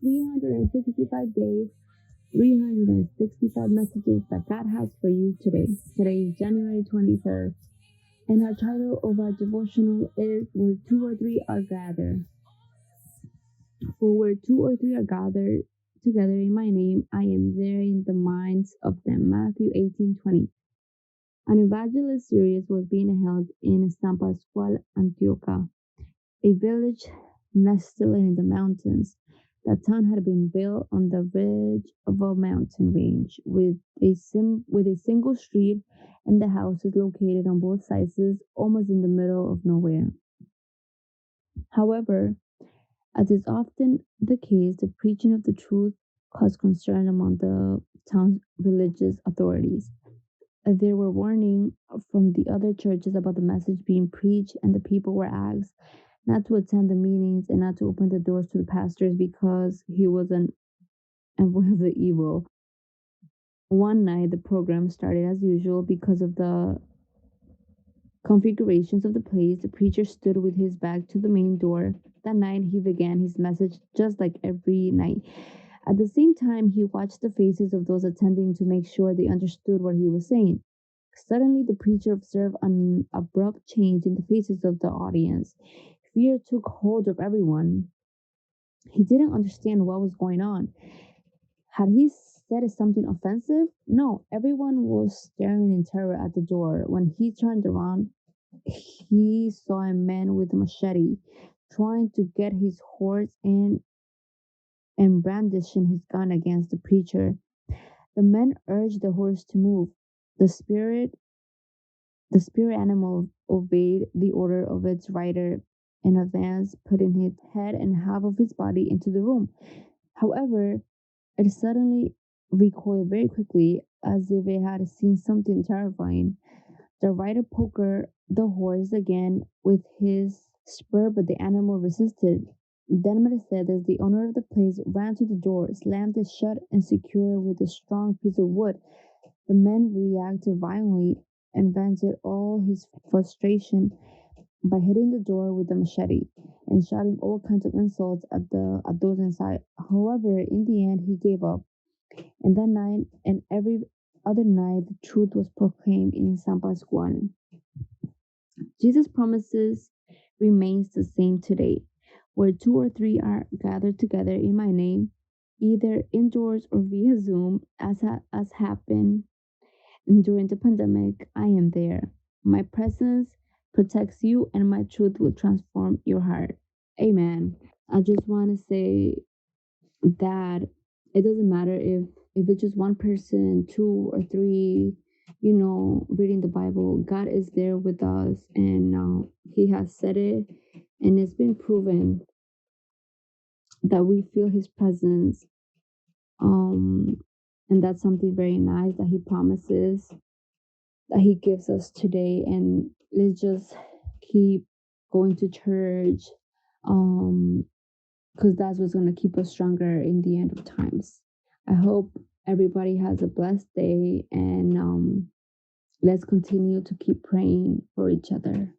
365 days, 365 messages that God has for you today. Today is January 23rd, and our title of our devotional is Where Two or Three Are Gathered. For where two or three are gathered together in my name, I am there in the minds of them. Matthew 18:20. An evangelist series was being held in San Pascual, Antioquia, a village nestled in the mountains. The town had been built on the ridge of a mountain range with a single street and the houses located on both sides, almost in the middle of nowhere. However, as is often the case, the preaching of the truth caused concern among the town's religious authorities. There were warnings from the other churches about the message being preached, and the people were asked not to attend the meetings and not to open the doors to the pastors because he was an envoy of the evil. One night, the program started as usual because of the configurations of the place. The preacher stood with his back to the main door. That night, he began his message just like every night. At the same time, he watched the faces of those attending to make sure they understood what he was saying. Suddenly, the preacher observed an abrupt change in the faces of the audience. Fear took hold of everyone. He didn't understand what was going on. Had he said something offensive? No, everyone was staring in terror at the door. When he turned around, he saw a man with a machete trying to get his horse in and brandishing his gun against the preacher. The man urged the horse to move. The spirit the spirit animal obeyed the order of its rider and advanced, putting its head and half of its body into the room. However, it suddenly recoiled very quickly, as if it had seen something terrifying. The rider poked the horse again with his spur, but the animal resisted. Then Mercedes, the owner of the place, ran to the door, slammed it shut, and secured it with a strong piece of wood. The man reacted violently and vented all his frustration by hitting the door with the machete and shouting all kinds of insults at those inside. However, in the end, he gave up. And that night and every other night, the truth was proclaimed in San Pascual. Jesus' promises remains the same today. Where two or three are gathered together in my name, either indoors or via Zoom, as happened during the pandemic, I am there. My presence protects you, and my truth will transform your heart. Amen. I just want to say that it doesn't matter if it's just one person, two or three, reading the Bible. God is there with us, and He has said it, and it's been proven that we feel His presence. Um, and that's something very nice that He promises that He gives us today. And let's just keep going to church, because that's what's going to keep us stronger in the end of times. I hope everybody has a blessed day, and let's continue to keep praying for each other.